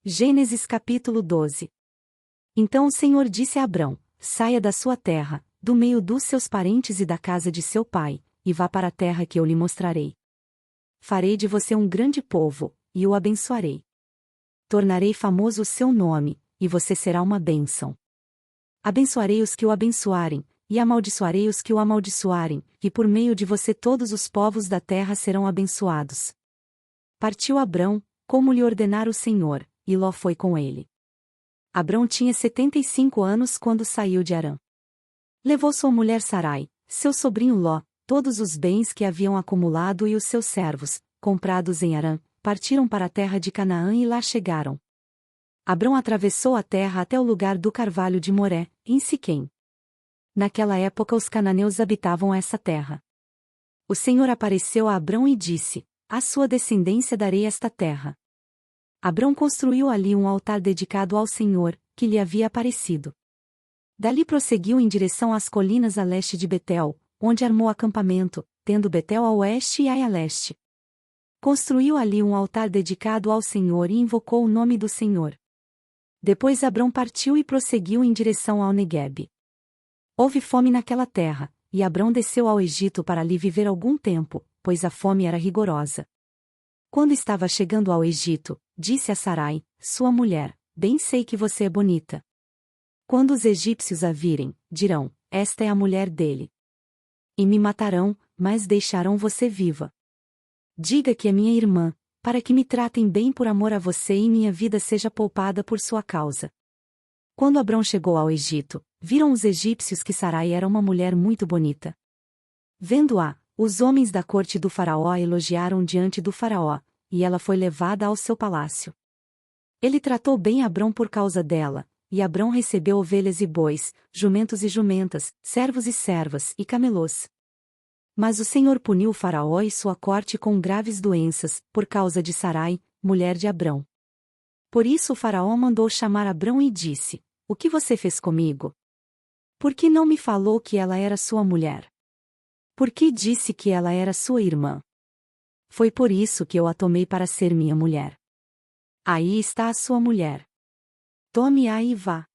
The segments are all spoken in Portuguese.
Gênesis capítulo 12. Então o Senhor disse a Abrão: saia da sua terra, do meio dos seus parentes e da casa de seu pai, e vá para a terra que eu lhe mostrarei. Farei de você um grande povo, e o abençoarei. Tornarei famoso o seu nome, e você será uma bênção. Abençoarei os que o abençoarem, e amaldiçoarei os que o amaldiçoarem, e por meio de você todos os povos da terra serão abençoados. Partiu Abrão, como lhe ordenara o Senhor, e Ló foi com ele. Abrão tinha 75 anos quando saiu de Harã. Levou sua mulher Sarai, seu sobrinho Ló, todos os bens que haviam acumulado e os seus servos, comprados em Harã, partiram para a terra de Canaã e lá chegaram. Abrão atravessou a terra até o lugar do carvalho de Moré, em Siquém. Naquela época os cananeus habitavam essa terra. O Senhor apareceu a Abrão e disse: à sua descendência darei esta terra. Abrão construiu ali um altar dedicado ao Senhor, que lhe havia aparecido. Dali prosseguiu em direção às colinas a leste de Betel, onde armou acampamento, tendo Betel a oeste e Ai a leste. Construiu ali um altar dedicado ao Senhor e invocou o nome do Senhor. Depois Abrão partiu e prosseguiu em direção ao Neguebe. Houve fome naquela terra, e Abrão desceu ao Egito para ali viver algum tempo, pois a fome era rigorosa. Quando estava chegando ao Egito, disse a Sarai, sua mulher: bem sei que você é bonita. Quando os egípcios a virem, dirão: esta é a mulher dele. E me matarão, mas deixarão você viva. Diga que é minha irmã, para que me tratem bem por amor a você e minha vida seja poupada por sua causa. Quando Abrão chegou ao Egito, viram os egípcios que Sarai era uma mulher muito bonita. Vendo-a, os homens da corte do faraó a elogiaram diante do faraó, e ela foi levada ao seu palácio. Ele tratou bem Abrão por causa dela, e Abrão recebeu ovelhas e bois, jumentos e jumentas, servos e servas e camelôs. Mas o Senhor puniu o faraó e sua corte com graves doenças, por causa de Sarai, mulher de Abrão. Por isso o faraó mandou chamar Abrão e disse: o que você fez comigo? Por que não me falou que ela era sua mulher? Por que disse que ela era sua irmã? Foi por isso que eu a tomei para ser minha mulher. Aí está a sua mulher. Tome-a e vá.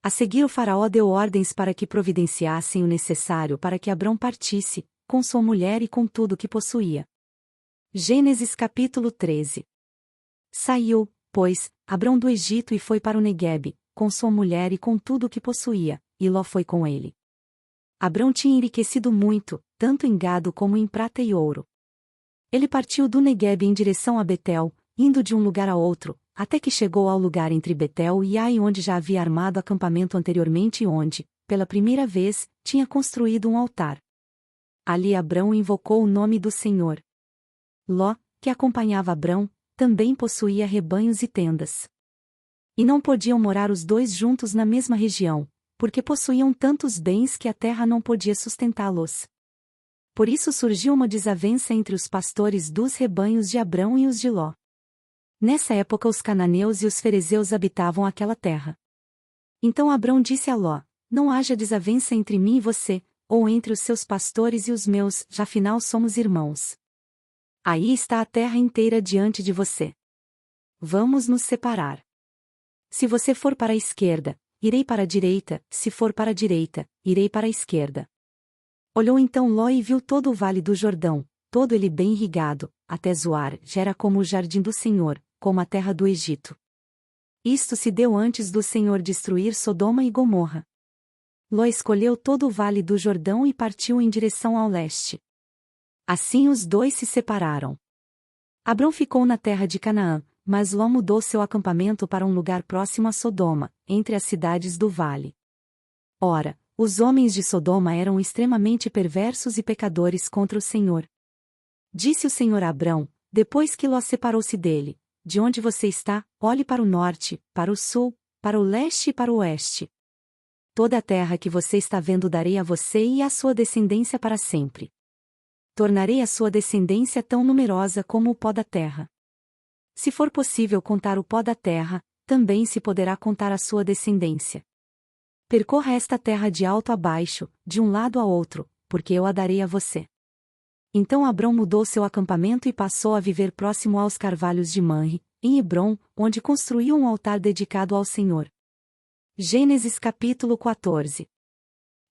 A seguir o faraó deu ordens para que providenciassem o necessário para que Abrão partisse, com sua mulher e com tudo que possuía. Gênesis capítulo 13. Saiu, pois, Abrão do Egito e foi para o Neguebe, com sua mulher e com tudo o que possuía, e Ló foi com ele. Abrão tinha enriquecido muito, tanto em gado como em prata e ouro. Ele partiu do Neguebe em direção a Betel, indo de um lugar a outro, até que chegou ao lugar entre Betel e Ai onde já havia armado acampamento anteriormente e onde, pela primeira vez, tinha construído um altar. Ali Abrão invocou o nome do Senhor. Ló, que acompanhava Abrão, também possuía rebanhos e tendas. E não podiam morar os dois juntos na mesma região, porque possuíam tantos bens que a terra não podia sustentá-los. Por isso surgiu uma desavença entre os pastores dos rebanhos de Abrão e os de Ló. Nessa época os cananeus e os ferezeus habitavam aquela terra. Então Abrão disse a Ló: não haja desavença entre mim e você, ou entre os seus pastores e os meus, já afinal somos irmãos. Aí está a terra inteira diante de você. Vamos nos separar. Se você for para a esquerda, irei para a direita, se for para a direita, irei para a esquerda. Olhou então Ló e viu todo o vale do Jordão, todo ele bem irrigado, até Zoar, já era como o jardim do Senhor, como a terra do Egito. Isto se deu antes do Senhor destruir Sodoma e Gomorra. Ló escolheu todo o vale do Jordão e partiu em direção ao leste. Assim os dois se separaram. Abrão ficou na terra de Canaã, mas Ló mudou seu acampamento para um lugar próximo a Sodoma, entre as cidades do vale. Ora, os homens de Sodoma eram extremamente perversos e pecadores contra o Senhor. Disse o Senhor a Abrão, depois que Ló separou-se dele: de onde você está, olhe para o norte, para o sul, para o leste e para o oeste. Toda a terra que você está vendo darei a você e à sua descendência para sempre. Tornarei a sua descendência tão numerosa como o pó da terra. Se for possível contar o pó da terra, também se poderá contar a sua descendência. Percorra esta terra de alto a baixo, de um lado a outro, porque eu a darei a você. Então Abrão mudou seu acampamento e passou a viver próximo aos carvalhos de Manre, em Hebrom, onde construiu um altar dedicado ao Senhor. Gênesis capítulo 14.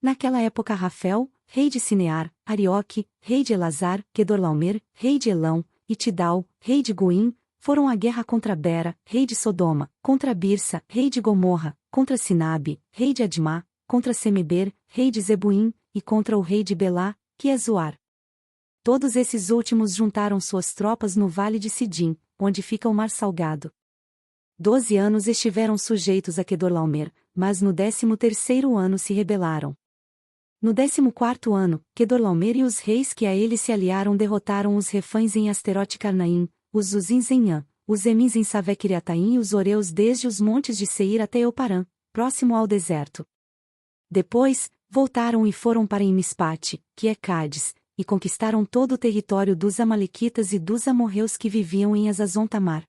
Naquela época Rafel, rei de Sinear, Arioque, rei de Elazar, Quedorlaomer, rei de Elão, e Tidal, rei de Goim, foram à guerra contra Bera, rei de Sodoma, contra Birsa, rei de Gomorra, contra Sinabe, rei de Admá, contra Semeber, rei de Zebuim, e contra o rei de Belá, que é Zoar. Todos esses últimos juntaram suas tropas no vale de Sidim, onde fica o mar salgado. 12 anos estiveram sujeitos a Quedorlaomer, mas no 13º ano se rebelaram. No 14º ano, Quedorlaomer e os reis que a ele se aliaram derrotaram os refães em Asterote Carnaim, os Zuzins em An, os Emins em Savé-Quiriataim e os Oreus desde os montes de Seir até Euparã, próximo ao deserto. Depois, voltaram e foram para Mispate, que é Cádiz, e conquistaram todo o território dos Amalequitas e dos amorreus que viviam em Azazon-Tamar.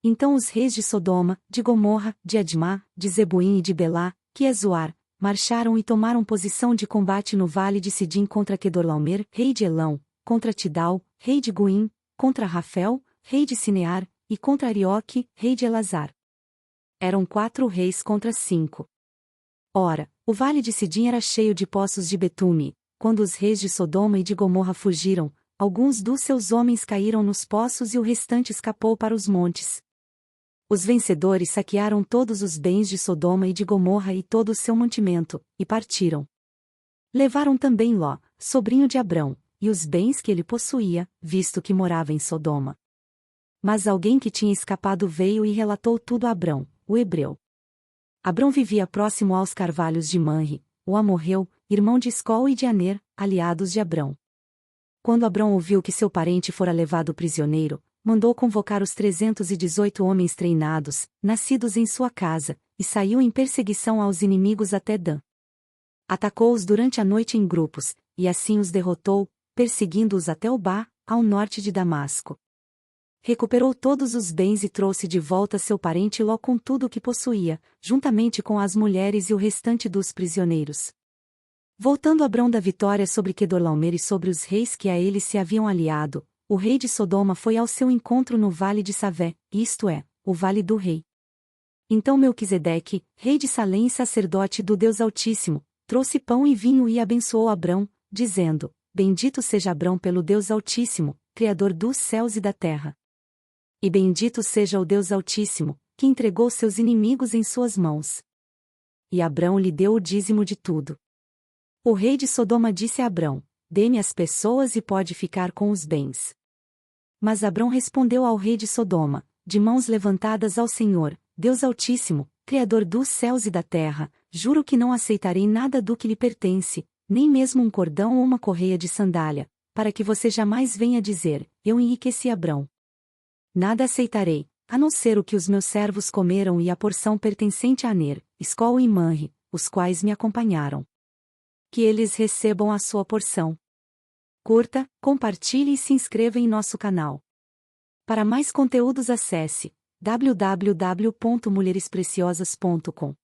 Então os reis de Sodoma, de Gomorra, de Admá, de Zebuim e de Belá, que é Zoar, marcharam e tomaram posição de combate no vale de Sidim contra Quedorlaomer, rei de Elão, contra Tidal, rei de Goim, contra Rafel, rei de Sinear, e contra Arioque, rei de Elazar. Eram 4 reis contra 5. Ora, o vale de Sidim era cheio de poços de betume. Quando os reis de Sodoma e de Gomorra fugiram, alguns dos seus homens caíram nos poços e o restante escapou para os montes. Os vencedores saquearam todos os bens de Sodoma e de Gomorra e todo o seu mantimento, e partiram. Levaram também Ló, sobrinho de Abrão, e os bens que ele possuía, visto que morava em Sodoma. Mas alguém que tinha escapado veio e relatou tudo a Abrão, o hebreu. Abrão vivia próximo aos carvalhos de Manre, o amorreu, irmão de Escol e de Aner, aliados de Abrão. Quando Abrão ouviu que seu parente fora levado prisioneiro, mandou convocar os 318 homens treinados, nascidos em sua casa, e saiu em perseguição aos inimigos até Dan. Atacou-os durante a noite em grupos, e assim os derrotou, perseguindo-os até Obá, ao norte de Damasco. Recuperou todos os bens e trouxe de volta seu parente Ló com tudo o que possuía, juntamente com as mulheres e o restante dos prisioneiros. Voltando Abrão da vitória sobre Quedorlaomer e sobre os reis que a ele se haviam aliado, o rei de Sodoma foi ao seu encontro no vale de Savé, isto é, o vale do rei. Então Melquisedeque, rei de Salém e sacerdote do Deus Altíssimo, trouxe pão e vinho e abençoou Abrão, dizendo: Bendito seja Abrão pelo Deus Altíssimo, Criador dos céus e da terra. E bendito seja o Deus Altíssimo, que entregou seus inimigos em suas mãos. E Abrão lhe deu o dízimo de tudo. O rei de Sodoma disse a Abrão: Dê-me as pessoas e pode ficar com os bens. Mas Abrão respondeu ao rei de Sodoma, de mãos levantadas ao Senhor, Deus Altíssimo, Criador dos céus e da terra, juro que não aceitarei nada do que lhe pertence, nem mesmo um cordão ou uma correia de sandália, para que você jamais venha dizer: Eu enriqueci Abrão. Nada aceitarei, a não ser o que os meus servos comeram e a porção pertencente a Aner, Escol e Manre, os quais me acompanharam. Que eles recebam a sua porção. Curta, compartilhe e se inscreva em nosso canal. Para mais conteúdos acesse www.mulherespreciosas.com.